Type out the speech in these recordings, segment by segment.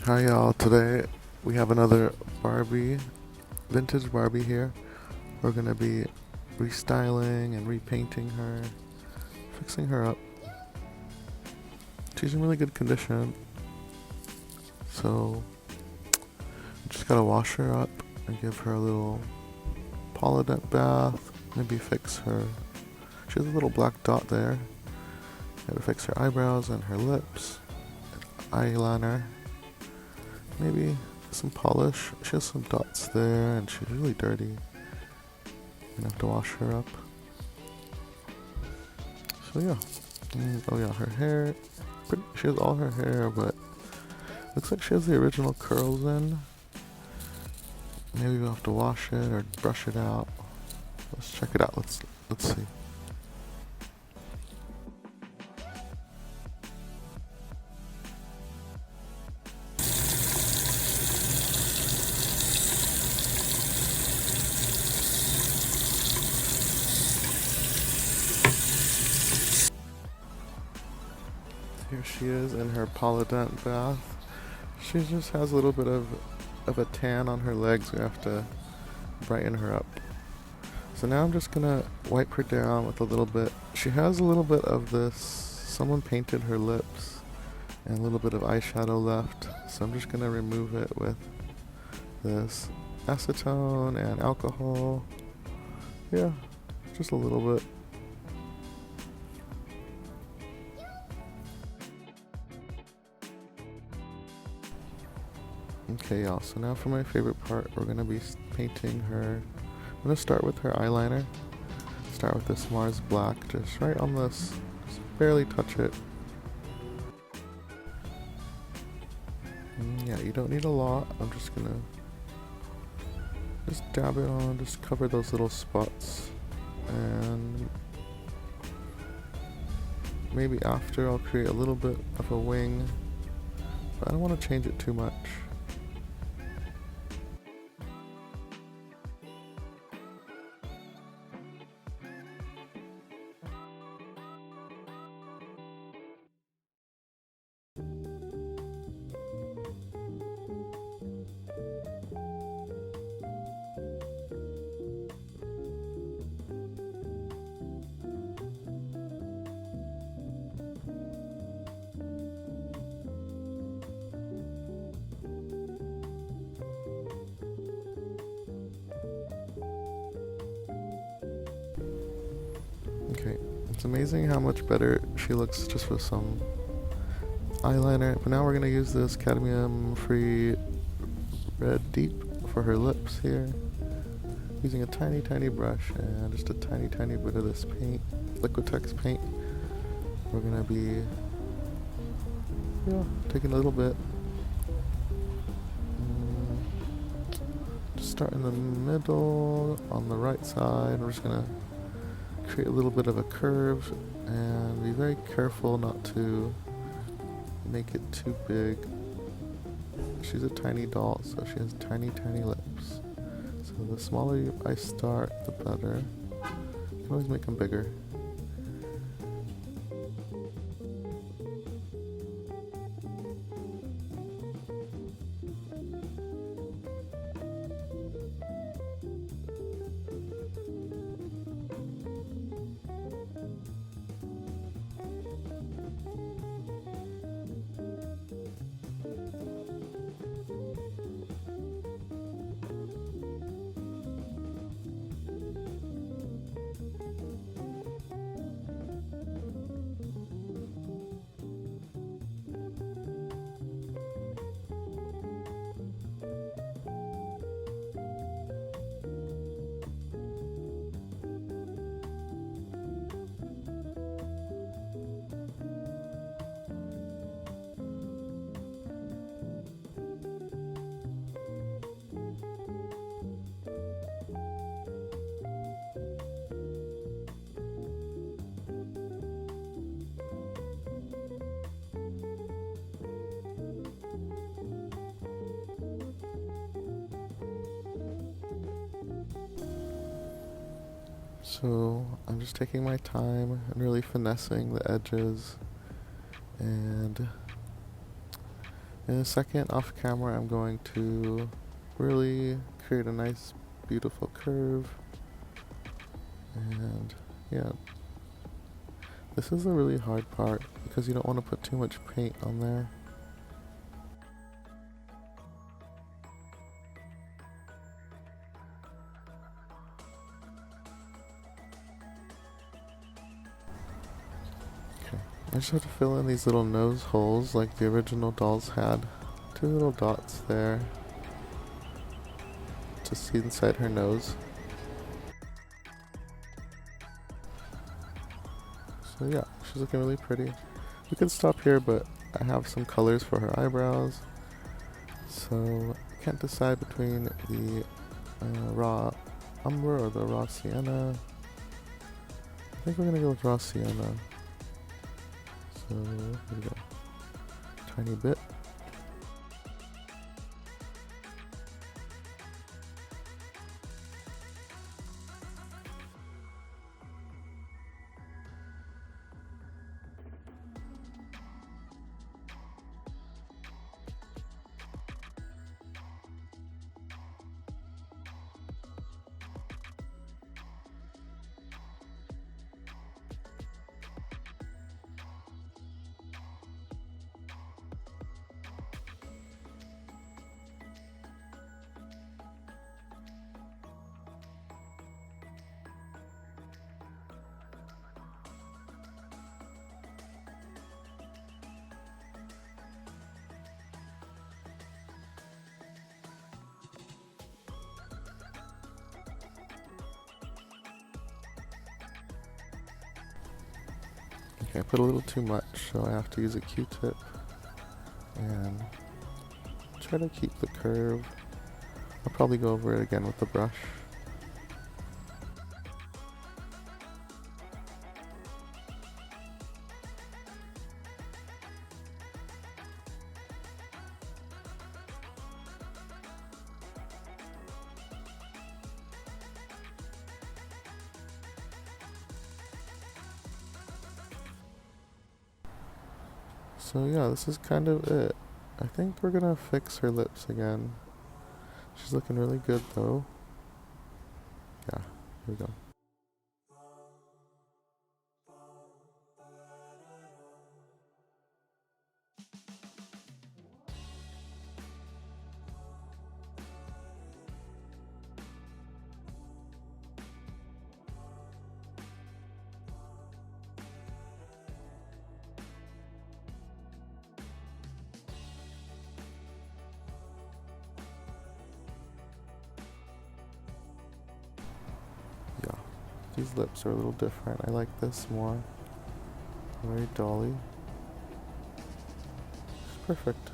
Hi y'all, today we have another Vintage Barbie here. We're gonna be restyling and repainting her, fixing her up. She's in really good condition, so just gotta wash her up and give her a little polydent bath, maybe fix her. She has a little black dot there. Gotta fix her eyebrows and her lips, eyeliner. Maybe some polish. She has some dots there and she's really dirty. Gonna have to wash her up. So yeah. Oh yeah, her hair. She has all her hair, but looks like she has the original curls in. Maybe we'll have to wash it or brush it out. Let's check it out. Let's see. Here she is in her polydent bath. She just has a little bit of a tan on her legs. We have to brighten her up. So now I'm just gonna wipe her down with a little bit. She has a little bit of this. Someone painted her lips and a little bit of eyeshadow left. So I'm just gonna remove it with this acetone and alcohol. Yeah, just a little bit. Okay, y'all, so now for my favorite part, we're gonna be painting her. I'm gonna start with her eyeliner. Start with this Mars Black, just right on this, just barely touch it. Yeah, you don't need a lot. I'm just gonna just dab it on, just cover those little spots. And maybe after I'll create a little bit of a wing, but I don't want to change it too much. Okay, it's amazing how much better she looks just with some eyeliner. But now we're gonna use this cadmium-free red deep for her lips here. Using a tiny brush and just a tiny bit of this paint, Liquitex paint. We're gonna be, taking a little bit. Just start in the middle on the right side. We're just gonna create a little bit of a curve and be very careful not to make it too big. She's a tiny doll, so she has tiny lips. So the smaller I start, the better. You can always make them bigger. So I'm just taking my time and really finessing the edges and In a second, off camera, I'm going to really create a nice, beautiful curve. And yeah, this is a really hard part because you don't want to put too much paint on there. Okay, I just have to fill in these little nose holes like the original dolls had. 2 little dots there to see inside her nose. So yeah, she's looking really pretty. We could stop here, but I have some colors for her eyebrows. So I can't decide between the raw umber or the raw sienna. I think we're gonna go with raw sienna. So here we go. Tiny bit. Okay, I put a little too much, so I have to use a Q-tip and try to keep the curve. I'll probably go over it again with the brush. So yeah, this is kind of it. I think we're gonna fix her lips again. She's looking really good though. Yeah, here we go. Yeah, these lips are a little different. I like this more. Very dolly. Perfect.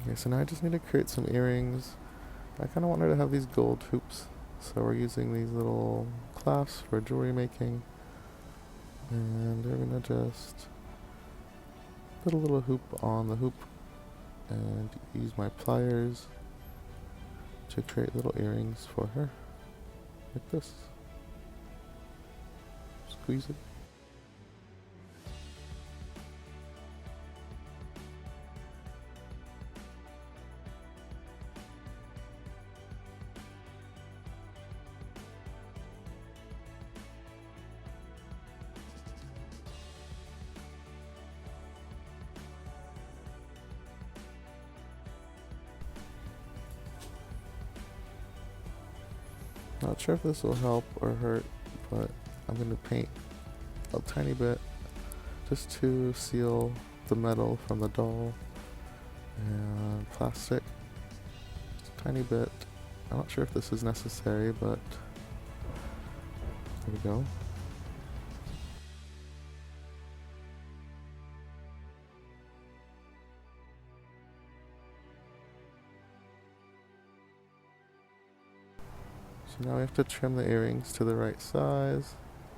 Okay, so now I just need to create some earrings. I kind of want her to have these gold hoops, so we're using these little clasps for jewelry making. And we're gonna just put a little hoop on the hoop and use my pliers to create little earrings for her, like this. Squeeze it. Not sure if this will help or hurt, but I'm going to paint a tiny bit just to seal the metal from the doll and plastic. Just a tiny bit. I'm not sure if this is necessary, but there we go. So now we have to trim the earrings to the right size,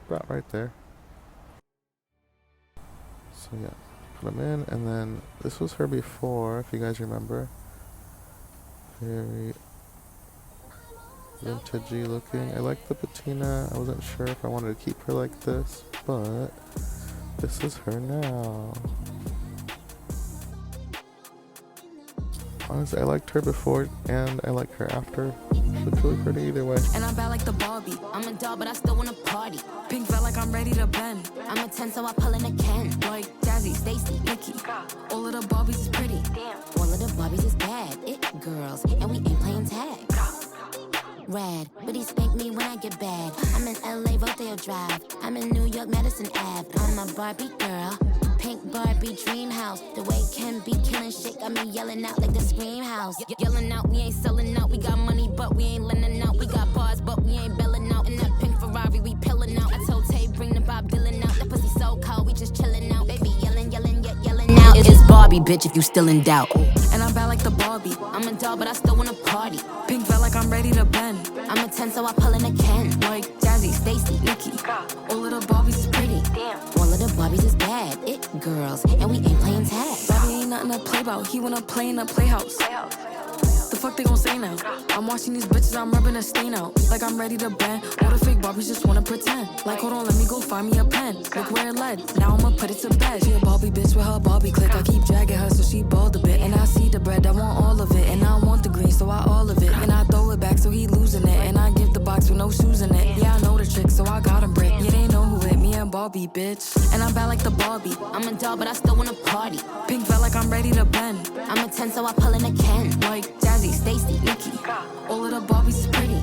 about right there. So yeah, put them in, and then this was her before, if you guys remember. Very vintagey looking. I like the patina. I wasn't sure if I wanted to keep her like this, but this is her now. Honestly, I liked her before and I like her after. She looks really pretty either way. And I'm bad like the Barbie. I'm a doll, but I still wanna party. Pink felt like I'm ready to bend. I'm a 10, so I pull in a Ken. Like Jazzy, Stacy, Nikki. All of the Barbies is pretty. All of the Barbies is bad. It girls, and we ain't playing tag. Rad, but he spank me when I get bad. I'm in LA, Rodeo Drive. I'm in New York, Madison Ave. I'm a Barbie girl. Pink Barbie dream house. The way Ken be killing shit got me yelling out like the scream house. Yelling out, we ain't selling out. We got money, but we ain't lending out. We got bars, but we ain't belling out. In that pink Ferrari, we pillin' out. I told Tay, bring the Bob Dylan out. That pussy so cold, we just chillin' out. Baby yelling, yelling, yelling out. It's Barbie, bitch, if you still in doubt. And I'm bad like the Barbie. I'm a doll, but I still wanna party. Pink felt like I'm ready to bend. I'm a 10, so I pull in a Ken. Like Jazzy, Stacy, Nikki. All of the Barbies is pretty. All of the Barbies is bad. It girls, and we ain't playing tag. Barbie ain't nothing to play about. He wanna play in a playhouse. The fuck they gon' say now? I'm watching these bitches, I'm rubbing a stain out. Like I'm ready to bend. All the fake Barbies just wanna pretend. Like hold on, let me go find me a pen. Look where it led. Now I'ma put it to bed. She a Barbie bitch with her Barbie click. I keep dragging her so she bald a bit. And I see the bread, I want all of it. And I want the green, so I all of it. And I throw it back so he losing it. And I give the box with no shoes in it. Yeah, I know the trick, so I got him brick. Yeah, they know who hit me and Barbie, bitch. And I'm bad like the Barbie. I'm a doll, but I still wanna party. Pink felt like I'm ready to bend. I'm a 10, so I pull in a Ken. Like Jazzy, Stacy, Nikki. All of the Barbies is pretty.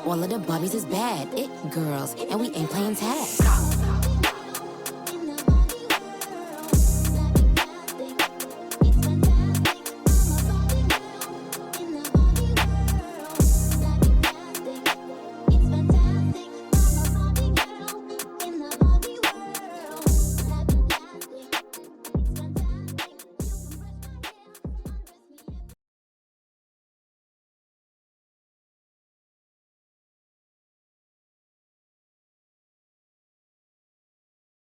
All of the Barbies is bad. It girls, and we ain't playing tag.